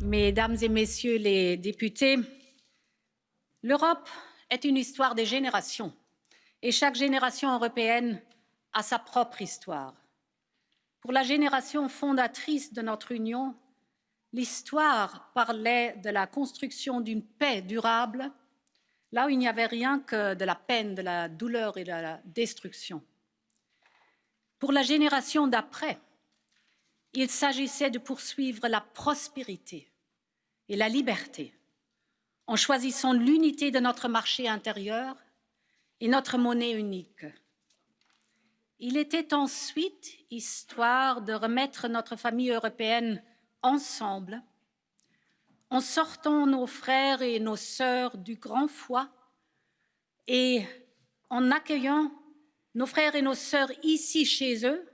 Mesdames et Messieurs les députés, l'Europe est une histoire des générations et chaque génération européenne a sa propre histoire. Pour la génération fondatrice de notre Union, l'histoire parlait de la construction d'une paix durable, là où il n'y avait rien que de la peine, de la douleur et de la destruction. Pour la génération d'après, il s'agissait de poursuivre la prospérité et la liberté en choisissant l'unité de notre marché intérieur et notre monnaie unique. Il était ensuite histoire de remettre notre famille européenne ensemble en sortant nos frères et nos sœurs du grand foie et en accueillant nos frères et nos sœurs ici chez eux,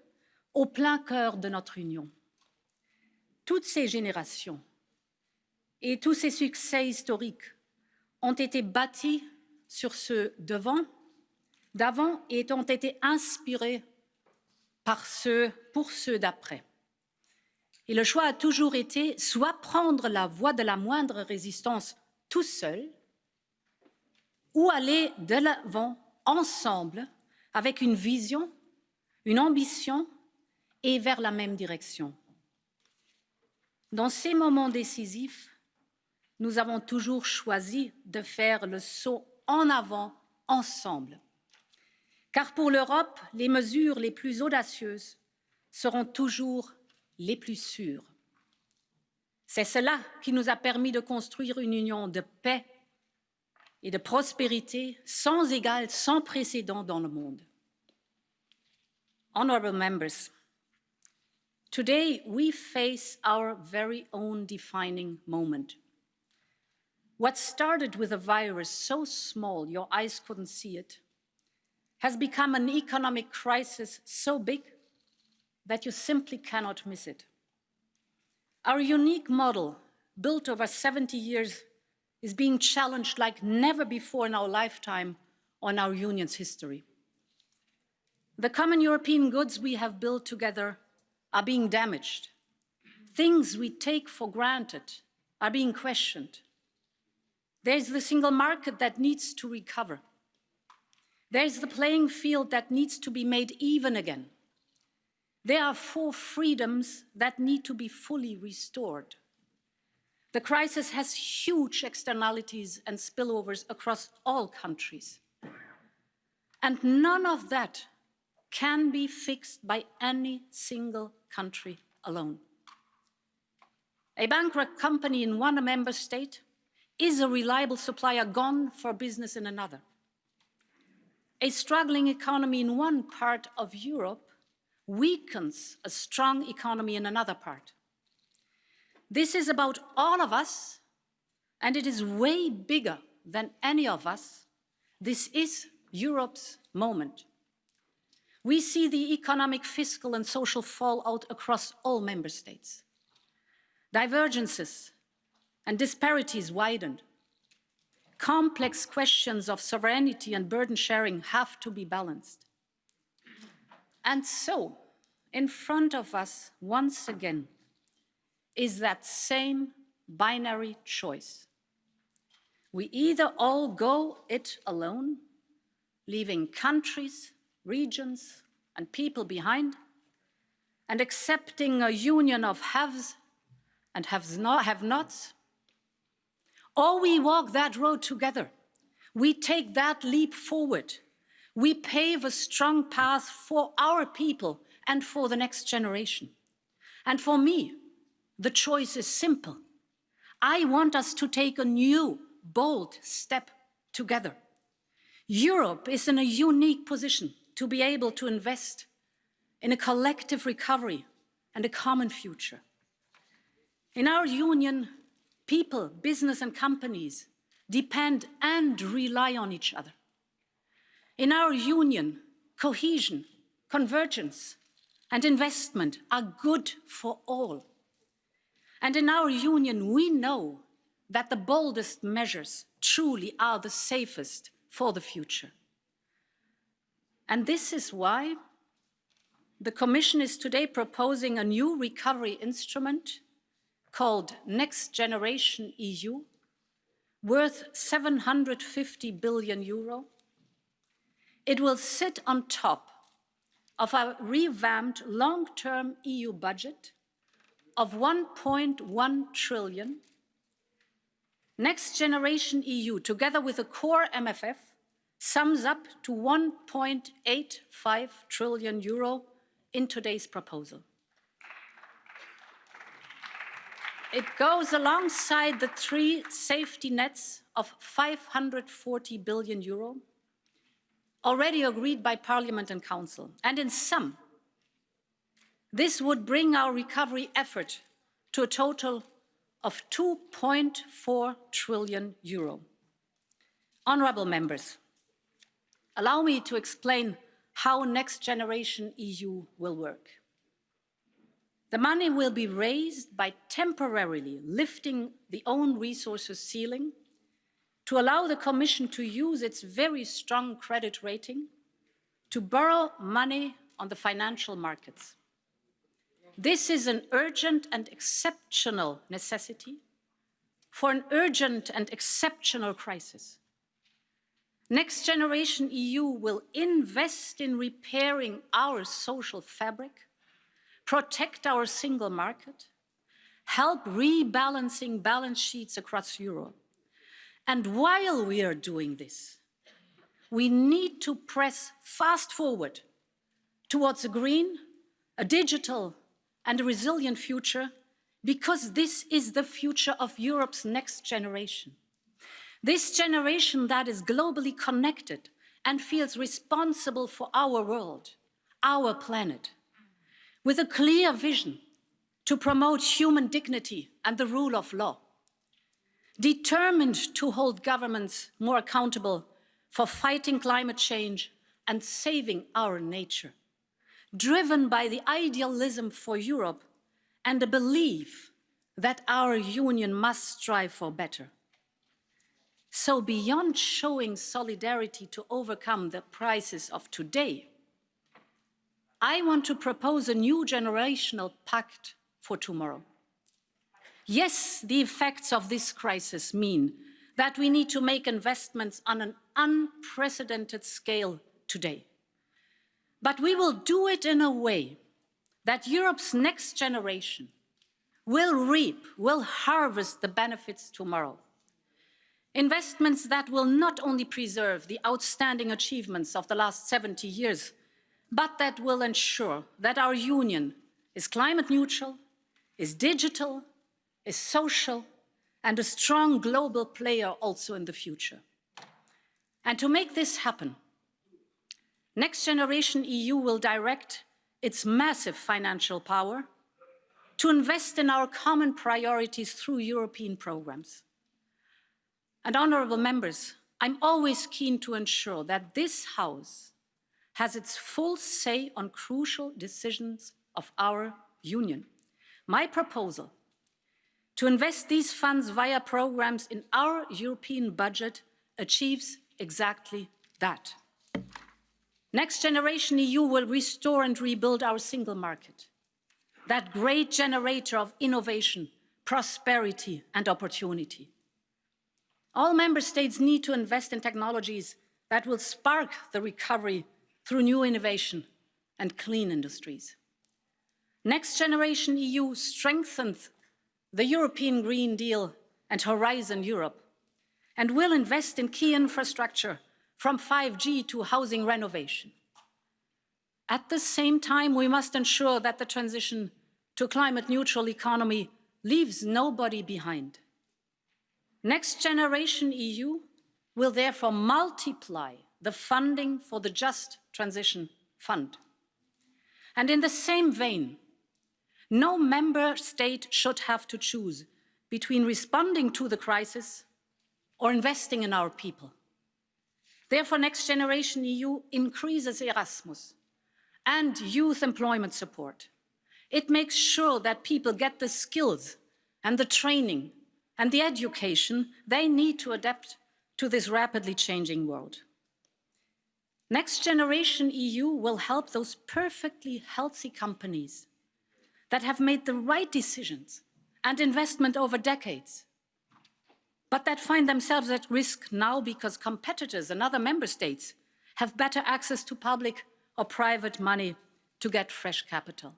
au plein cœur de notre Union. Toutes ces générations et tous ces succès historiques ont été bâtis sur ceux d'avant et ont été inspirés pour ceux d'après. Et le choix a toujours été soit prendre la voie de la moindre résistance tout seul, ou aller de l'avant ensemble avec une vision, une ambition et vers la même direction. Dans ces moments décisifs, nous avons toujours choisi de faire le saut en avant ensemble. Car pour l'Europe, les mesures les plus audacieuses seront toujours les plus sûres. C'est cela qui nous a permis de construire une union de paix et de prospérité sans égal, sans précédent dans le monde. Honourable members, today we face our very own defining moment. What started with a virus so small your eyes couldn't see it has become an economic crisis so big that you simply cannot miss it. Our unique model, built over 70 years, is being challenged like never before in our lifetime or in our union's history. The common European goods we have built together are being damaged. Things we take for granted are being questioned. There's the single market that needs to recover. There's the playing field that needs to be made even again. There are 4 freedoms that need to be fully restored. The crisis has huge externalities and spillovers across all countries. And none of that can be fixed by any single country alone. A bankrupt company in one member state is a reliable supplier gone for business in another. A struggling economy in one part of Europe weakens a strong economy in another part. This is about all of us, and it is way bigger than any of us. This is Europe's moment. We see the economic, fiscal, and social fallout across all member states. Divergences and disparities widened. Complex questions of sovereignty and burden sharing have to be balanced. And so, in front of us, once again, is that same binary choice. We either all go it alone, leaving countries, regions, and people behind, and accepting a union of haves and have-nots, or we walk that road together. We take that leap forward. We pave a strong path for our people and for the next generation. And for me, the choice is simple. I want us to take a new, bold step together. Europe is in a unique position to be able to invest in a collective recovery and a common future. In our union, people, business and companies depend and rely on each other. In our union, cohesion, convergence and investment are good for all. And in our union, we know that the boldest measures truly are the safest for the future. And this is why the Commission is today proposing a new recovery instrument called Next Generation EU, worth 750 billion euro. It will sit on top of a revamped long-term EU budget of 1.1 trillion. Next Generation EU, together with the core MFF, sums up to 1.85 trillion euro in today's proposal. It goes alongside the three safety nets of 540 billion euro, already agreed by Parliament and Council. And in sum, this would bring our recovery effort to a total of 2.4 trillion euro. Honourable members, allow me to explain how Next Generation EU will work. The money will be raised by temporarily lifting the own resources ceiling to allow the Commission to use its very strong credit rating to borrow money on the financial markets. This is an urgent and exceptional necessity for an urgent and exceptional crisis. Next Generation EU will invest in repairing our social fabric, protect our single market, help rebalancing balance sheets across Europe. And while we are doing this, we need to press fast forward towards a green, a digital, and a resilient future, because this is the future of Europe's next generation. This generation that is globally connected and feels responsible for our world, our planet, with a clear vision to promote human dignity and the rule of law, determined to hold governments more accountable for fighting climate change and saving our nature, driven by the idealism for Europe and the belief that our union must strive for better. So beyond showing solidarity to overcome the crisis of today, I want to propose a new generational pact for tomorrow. Yes, the effects of this crisis mean that we need to make investments on an unprecedented scale today. But we will do it in a way that Europe's next generation will reap, will harvest the benefits tomorrow. Investments that will not only preserve the outstanding achievements of the last 70 years, but that will ensure that our union is climate neutral, is digital, is social, and a strong global player also in the future. And to make this happen, Next Generation EU will direct its massive financial power to invest in our common priorities through European programs. And honourable members, I'm always keen to ensure that this House has its full say on crucial decisions of our union. My proposal to invest these funds via programs in our European budget achieves exactly that. Next Generation EU will restore and rebuild our single market, that great generator of innovation, prosperity and opportunity. All member states need to invest in technologies that will spark the recovery through new innovation and clean industries. Next Generation EU strengthens the European Green Deal and Horizon Europe, and will invest in key infrastructure from 5G to housing renovation. At the same time, we must ensure that the transition to a climate-neutral economy leaves nobody behind. Next Generation EU will therefore multiply the funding for the Just Transition Fund. And in the same vein, no member state should have to choose between responding to the crisis or investing in our people. Therefore, Next Generation EU increases Erasmus and youth employment support. It makes sure that people get the skills and the training and the education they need to adapt to this rapidly changing world. Next Generation EU will help those perfectly healthy companies that have made the right decisions and investment over decades, but that find themselves at risk now because competitors and other member states have better access to public or private money to get fresh capital.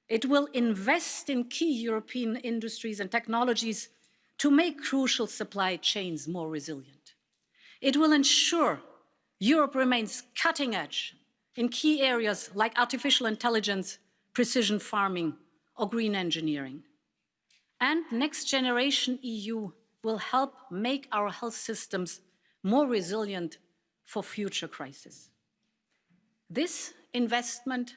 It will invest in key European industries and technologies to make crucial supply chains more resilient. It will ensure Europe remains cutting edge in key areas like artificial intelligence, precision farming, or green engineering. And Next Generation EU will help make our health systems more resilient for future crises. This investment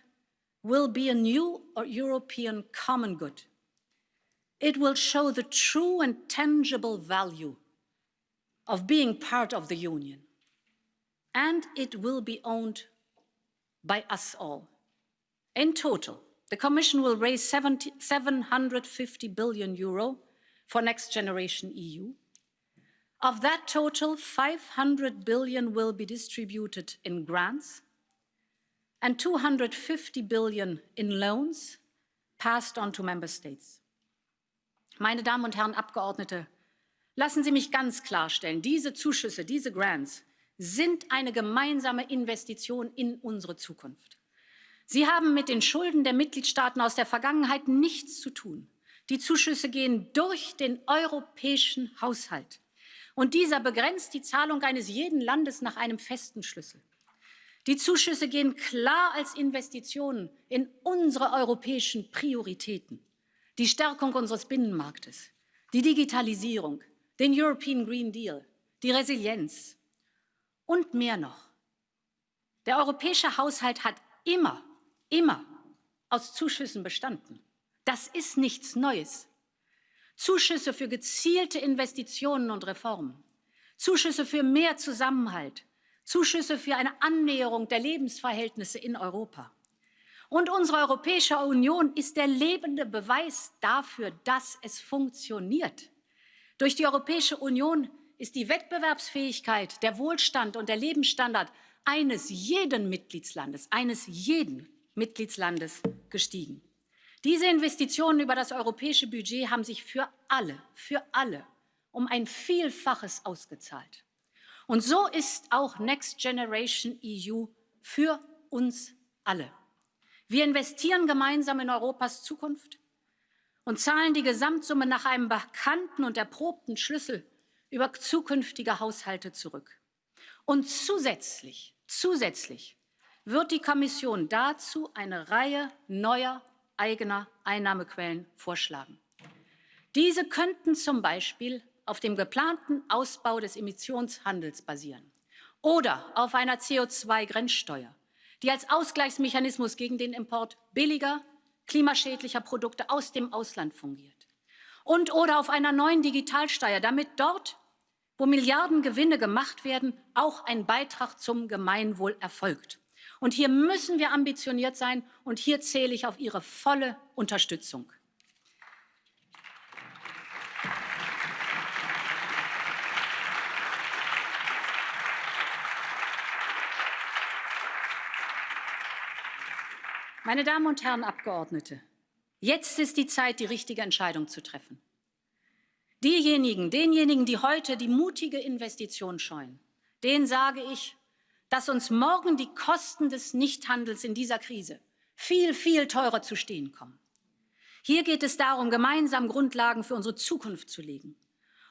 will be a new European common good. It will show the true and tangible value of being part of the Union. And it will be owned by us all. In total, the Commission will raise 750 billion euro for Next Generation EU. Of that total, 500 billion will be distributed in grants and 250 billion in loans passed on to member states. Meine Damen und Herren Abgeordnete, lassen Sie mich ganz klarstellen, diese Zuschüsse, diese Grants sind eine gemeinsame Investition in unsere Zukunft. Sie haben mit den Schulden der Mitgliedstaaten aus der Vergangenheit nichts zu tun. Die Zuschüsse gehen durch den europäischen Haushalt. Und dieser begrenzt die Zahlung eines jeden Landes nach einem festen Schlüssel. Die Zuschüsse gehen klar als Investitionen in unsere europäischen Prioritäten. Die Stärkung unseres Binnenmarktes, die Digitalisierung, den European Green Deal, die Resilienz und mehr noch. Der europäische Haushalt hat immer aus Zuschüssen bestanden. Das ist nichts Neues. Zuschüsse für gezielte Investitionen und Reformen, Zuschüsse für mehr Zusammenhalt, Zuschüsse für eine Annäherung der Lebensverhältnisse in Europa. Und unsere Europäische Union ist der lebende Beweis dafür, dass es funktioniert. Durch die Europäische Union ist die Wettbewerbsfähigkeit, der Wohlstand und der Lebensstandard eines jeden Mitgliedslandes gestiegen. Diese Investitionen über das europäische Budget haben sich für alle um ein Vielfaches ausgezahlt. Und so ist auch Next Generation EU für uns alle. Wir investieren gemeinsam in Europas Zukunft und zahlen die Gesamtsumme nach einem bekannten und erprobten Schlüssel über zukünftige Haushalte zurück. Und zusätzlich wird die Kommission dazu eine Reihe neuer eigener Einnahmequellen vorschlagen. Diese könnten zum Beispiel auf dem geplanten Ausbau des Emissionshandels basieren oder auf einer CO2-Grenzsteuer, die als Ausgleichsmechanismus gegen den Import billiger, klimaschädlicher Produkte aus dem Ausland fungiert. Oder auf einer neuen Digitalsteuer, damit dort, wo Milliardengewinne gemacht werden, auch ein Beitrag zum Gemeinwohl erfolgt. Und hier müssen wir ambitioniert sein, und hier zähle ich auf Ihre volle Unterstützung. Meine Damen und Herren Abgeordnete, jetzt ist die Zeit, die richtige Entscheidung zu treffen. Denjenigen, die heute die mutige Investition scheuen, denen sage ich, dass uns morgen die Kosten des Nichthandels in dieser Krise viel teurer zu stehen kommen. Hier geht es darum, gemeinsam Grundlagen für unsere Zukunft zu legen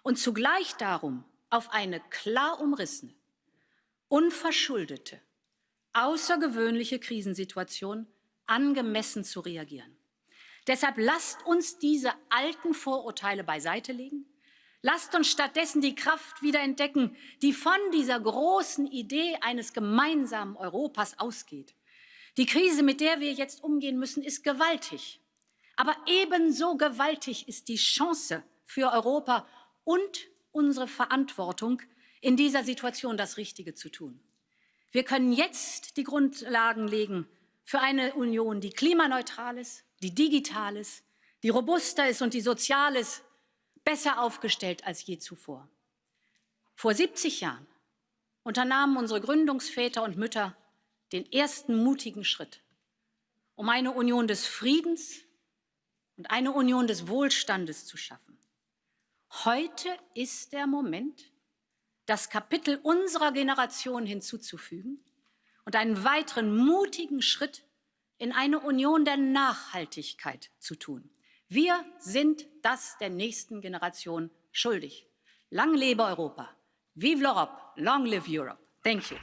und zugleich darum, auf eine klar umrissene, unverschuldete, außergewöhnliche Krisensituation angemessen zu reagieren. Deshalb lasst uns diese alten Vorurteile beiseite legen. Lasst uns stattdessen die Kraft wieder entdecken, die von dieser großen Idee eines gemeinsamen Europas ausgeht. Die Krise, mit der wir jetzt umgehen müssen, ist gewaltig. Aber ebenso gewaltig ist die Chance für Europa und unsere Verantwortung, in dieser Situation das Richtige zu tun. Wir können jetzt die Grundlagen legen für eine Union, die klimaneutral ist, die digital ist, die robuster ist und die sozial ist, besser aufgestellt als je zuvor. Vor 70 Jahren unternahmen unsere Gründungsväter und Mütter den ersten mutigen Schritt, um eine Union des Friedens und eine Union des Wohlstandes zu schaffen. Heute ist der Moment, das Kapitel unserer Generation hinzuzufügen und einen weiteren mutigen Schritt in eine Union der Nachhaltigkeit zu tun. Wir sind das der nächsten Generation schuldig. Lang lebe Europa! Vive l'Europe! Long live Europe! Thank you.